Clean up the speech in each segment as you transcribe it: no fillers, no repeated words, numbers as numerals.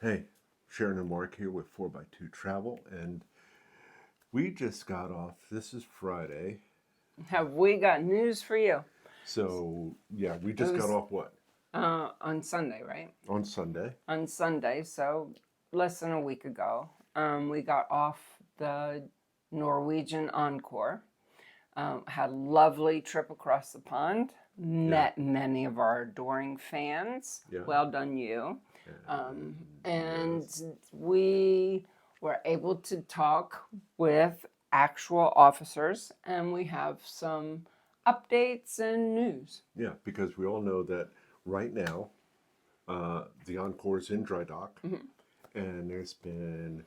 Hey, Sharon and Mark here with 4x2 Travel, and we just got off. This is Friday, Have we got news for you? so yeah, we It just got was off what? on Sunday, right? On Sunday. On Sunday, so less than a week ago, we got off the Norwegian Encore. Had a lovely trip across the pond. Yeah, Met many of our adoring fans. yeah, Well done, you. and And yes, we were able to talk with actual officers, and we have some updates and news. yeah, because we all know that right now the Encore is in dry dock, and there's been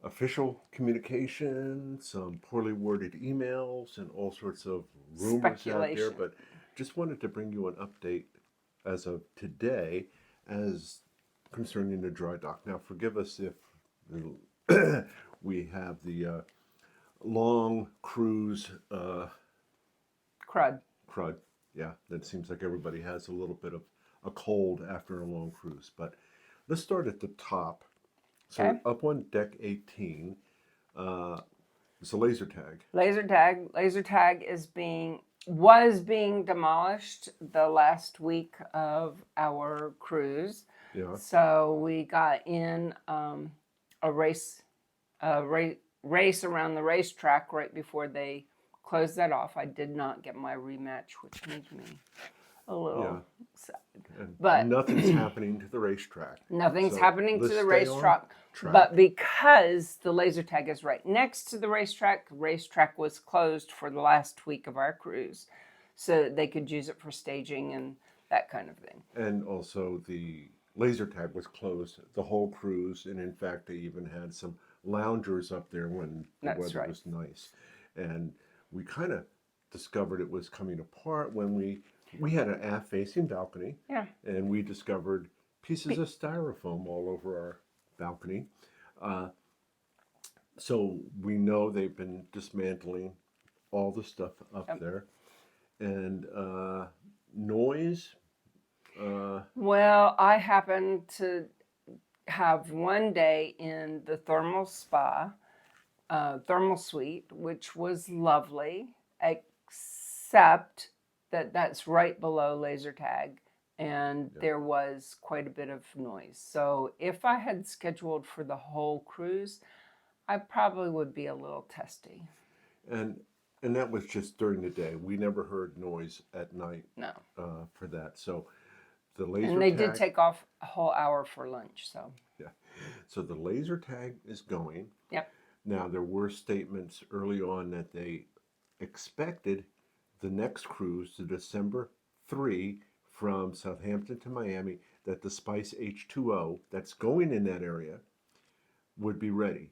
official communication, some poorly worded emails, and all sorts of rumors out there. Speculation. But just wanted to bring you an update as of today, as concerning the dry dock. Now, forgive us if we have the long cruise Crud. crud. Yeah, that seems like everybody has a little bit of a cold after a long cruise. But let's start at the top. So Okay. up on deck 18, uh, it's a laser tag. Laser tag was being demolished the last week of our cruise. Yeah, So we got in a race, race around the racetrack right before they closed that off. I did not get my rematch, which made me a yeah. little sad. And But nothing's happening to the racetrack. nothing's So happening to let's the stay on racetrack. track. But because the laser tag is right next to the racetrack was closed for the last week of our cruise. So they could use it for staging and that kind of thing. And also the laser tag was closed the whole cruise. And in fact, they even had some loungers up there when the That's weather right. was nice. And we kind of discovered it was coming apart when we had an aft facing balcony, Yeah. and we discovered pieces of styrofoam all over our balcony. Uh, so we know they've been dismantling all the stuff up Yep. there. And noise, Well, I happened to have one day in the thermal suite, which was lovely, except that that's right below laser tag, and yeah. there was quite a bit of noise. So if I had scheduled for the whole cruise, I probably would be a little testy. and and that was just during the day. We never heard noise at night No. for that. So the And laser they did tag, take off a whole hour for lunch. So, yeah. So the laser tag is going. yep. Now there were statements early on that they expected the next cruise to December 3 from Southampton to Miami, that the Spice H2O that's going in that area would be ready.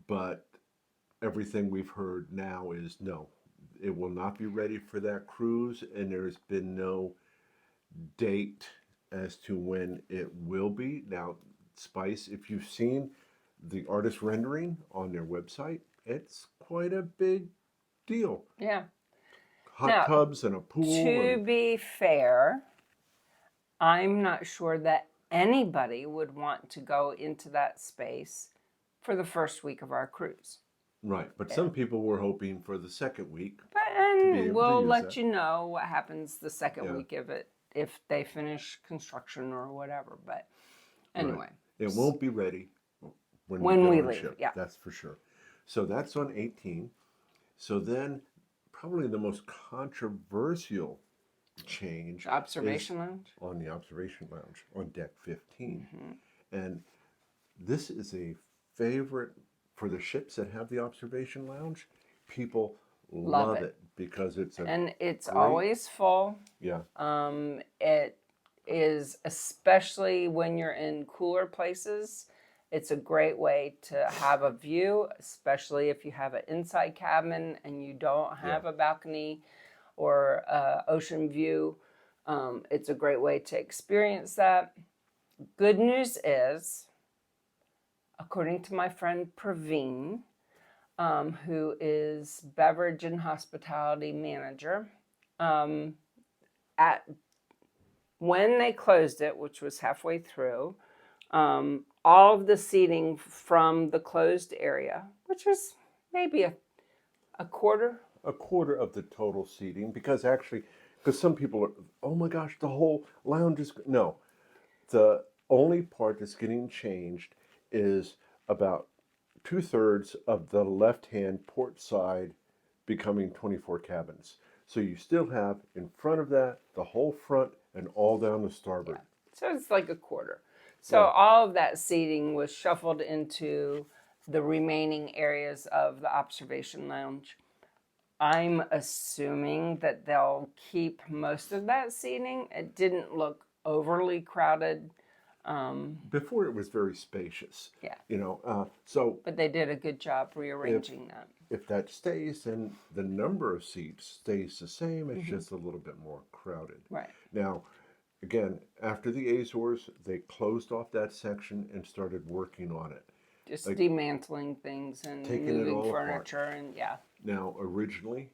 But everything we've heard now is no, it will not be ready for that cruise, and there's been no date as to when it will be. Now, Spice, if you've seen the artist rendering on their website, it's quite a big deal. Yeah. Hot Now, tubs and a pool to and be fair, I'm not sure that anybody would want to go into that space for the first week of our cruise. right. But Yeah. some people were hoping for the second week to be And able to we'll use let that. you know what happens the second Yeah, week if they finish construction or whatever. But right. anyway, It won't be ready when we when get we on leave, ship. yeah. That's for sure. So that's on 18. So then, probably the most controversial change The is observation lounge. on the observation lounge on deck 15. Hmm. And this is a favorite for the ships that have the observation lounge. People Love love it. it because it's a And it's great, always full. yeah, It is, especially when you're in cooler places, it's a great way to have a view, especially if you have an inside cabin and you don't yeah, have a balcony or ocean view. It's a great way to experience that. Good news is, according to my friend Praveen, who is beverage and hospitality manager, at when they closed it, which was halfway through, All of the seating from the closed area, which was maybe a quarter. A quarter of the total seating, because actually, because some people are, oh my gosh, the whole lounge is, no. The only part that's getting changed is about 2/3 of the left-hand port side becoming 24 cabins. So you still have in front of that, the whole front and all down the starboard. Yeah. So it's like a quarter. So Yeah. all of that seating was shuffled into the remaining areas of the observation lounge. I'm assuming that they'll keep most of that seating. It didn't look overly crowded. Before it was very spacious. Yeah. So But they did a good job rearranging that. if that stays, then the number of seats stays the same. It's just a little bit more crowded. Right. Now, again, after the Azores, they closed off that section and started working on it. Just dismantling things and taking it moving all furniture and yeah. Now, originally,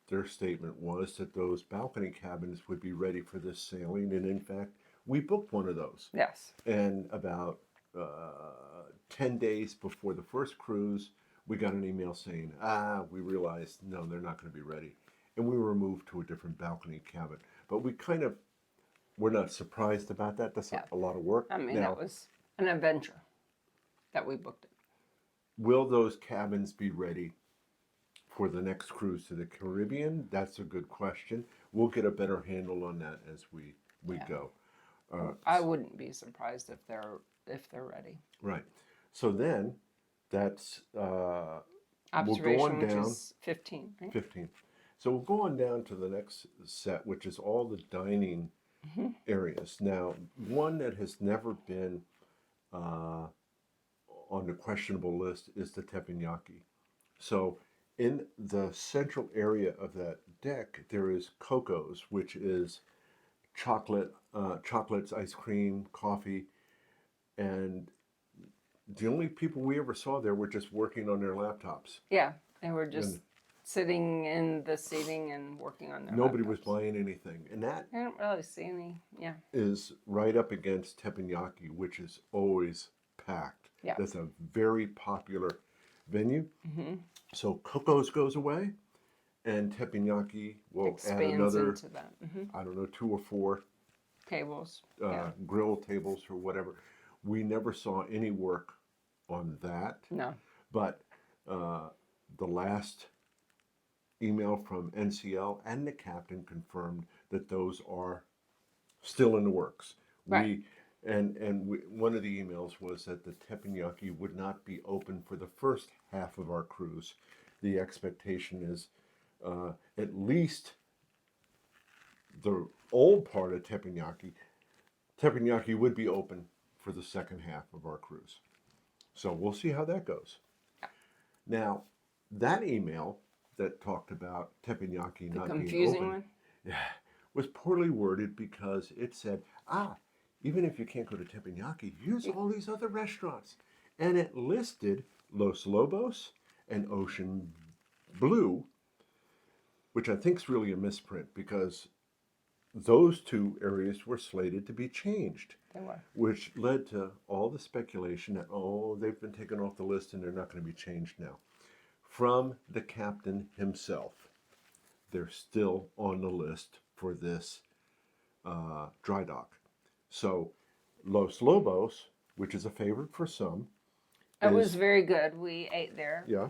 their statement was that those balcony cabins would be ready for this sailing, and in fact, we booked one of those. Yes. And about 10 days before the first cruise, we got an email saying, we realized, no, they're not going to be ready. And we were moved to a different balcony cabin. But we're not surprised about that. That's a lot of work. I mean, now, that was an adventure that we booked it. will those cabins be ready for the next cruise to the Caribbean? That's a good question. We'll get a better handle on that as we go. I wouldn't be surprised if they're ready. Right. So then, that's Observation, we'll go on which down, is 15, right? 15. So we'll go on down to the next set, which is all the dining areas. Now, one that has never been on the questionable list is the teppanyaki. So in the central area of that deck, there is Coco's, which is chocolates, ice cream, coffee, and the only people we ever saw there were just working on their laptops. Yeah, they were just sitting in the seating and working on their Nobody laptops. was buying anything. And that I don't really see any, is right up against teppanyaki, which is always packed. Yeah. That's a very popular venue. So Coco's goes away, and teppanyaki will add Expands another, into that. I don't know, 2 or 4 Tables. grill tables or whatever. We never saw any work on that. No. But the last email from NCL and the captain confirmed that those are still in the works. Right. One of the emails was that the teppanyaki would not be open for the first half of our cruise. The expectation is at least the old part of teppanyaki would be open for the second half of our cruise. So we'll see how that goes. Now, that email that talked about teppanyaki not being Confusing open one? was poorly worded because it said, even if you can't go to teppanyaki, here's all these other restaurants. And it listed Los Lobos and Ocean Blue, which I think is really a misprint because those two areas were slated to be changed. They were. Which led to all the speculation that, they've been taken off the list and they're not going to be changed now. From the captain himself, they're still on the list for this dry dock. So Los Lobos, which is a favorite for some. It was very good. We ate there. Yeah.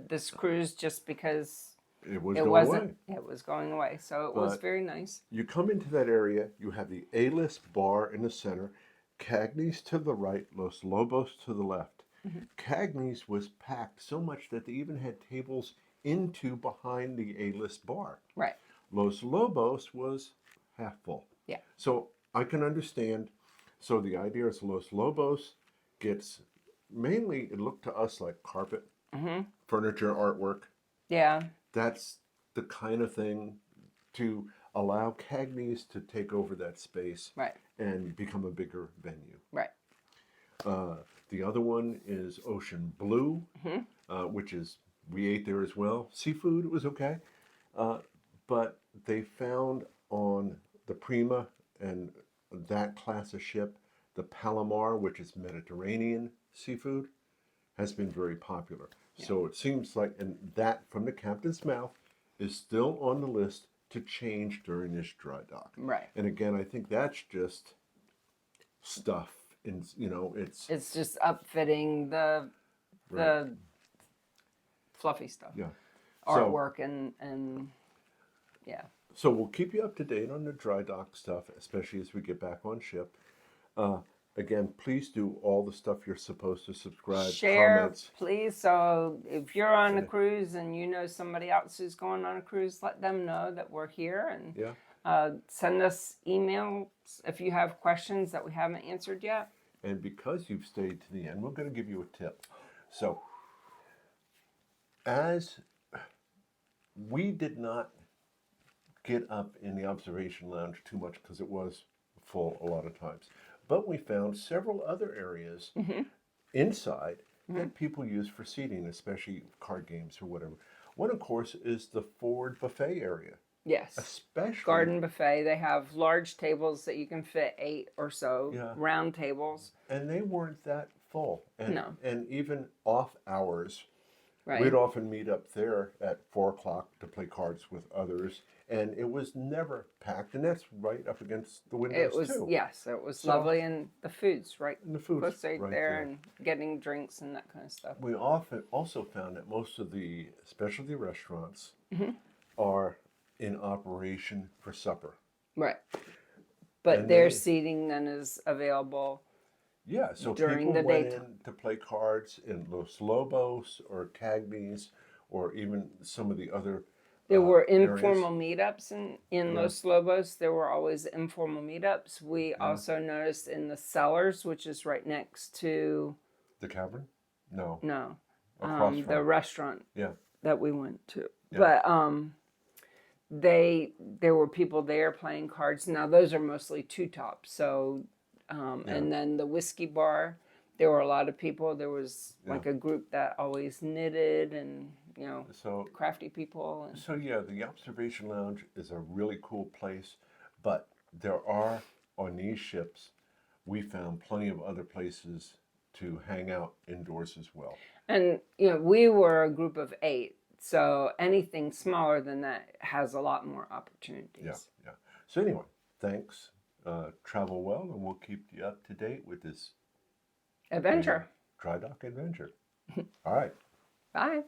This cruise, just because It was it going wasn't, away. it was going away. So it was But very nice. You come into that area, you have the A-list bar in the center, Cagney's to the right, Los Lobos to the left. Cagney's was packed so much that they even had tables behind the A-list bar. Right. Los Lobos was half full. Yeah. So I can understand. So the idea is Los Lobos gets mainly, it looked to us like carpet, furniture, artwork. Yeah. That's the kind of thing to allow Cagney's to take over that space Right. and become a bigger venue. Right. The other one is Ocean Blue, which is, we ate there as well. Seafood, it was okay. But they found on the Prima and that class of ship, the Palomar, which is Mediterranean seafood, has been very popular. Yeah. So it seems like, and that from the captain's mouth is still on the list to change during this dry dock. Right. And again, I think that's just stuff, and It's just upfitting the Right. fluffy stuff. Yeah. Artwork and yeah. So we'll keep you up to date on the dry dock stuff, especially as we get back on ship. Again, please do all the stuff you're supposed to. Subscribe, Share, comments. please. So if you're on a Yeah. cruise and you know somebody else who's going on a cruise, let them know that we're here, and Yeah. send us emails if you have questions that we haven't answered yet. And because you've stayed to the end, we're going to give you a tip. So, as we did not get up in the observation lounge too much because it was full a lot of times, but we found several other areas inside that people use for seating, especially card games or whatever. One, of course, is the forward buffet area. Yes. Especially Garden buffet. They have large tables that you can fit 8 or so, Yeah. round tables. And they weren't that full. And, No. and even off hours, Right. we'd often meet up there at 4 o'clock to play cards with others. And it was never packed. And that's right up against the windows, It was, too. yes, it was So- lovely. And the food's right And the food's close right, right there, and getting drinks and that kind of stuff. We often also found that most of the specialty restaurants are in operation for supper. Right. But And their they- seating then is available. Yeah, so During people the went daytime. in to play cards in Los Lobos or Cagney's or even some of the other There were areas. informal meetups in Los Lobos. There were always informal meetups. We also noticed in the Cellars, which is right next to, The Cavern? No. no, Across the from. restaurant Yeah. that we went to. Yeah. But there were people there playing cards. Now those are mostly two tops. So and then the whiskey bar, there were a lot of people. There was like a group that always knitted, and So crafty people. And So yeah, the observation lounge is a really cool place, but there are, on these ships, we found plenty of other places to hang out indoors as well. And we were a group of 8, so anything smaller than that has a lot more opportunities. Yeah, yeah. So anyway, thanks. Travel well, and we'll keep you up to date with this Adventure. dry dock adventure. All right. Bye.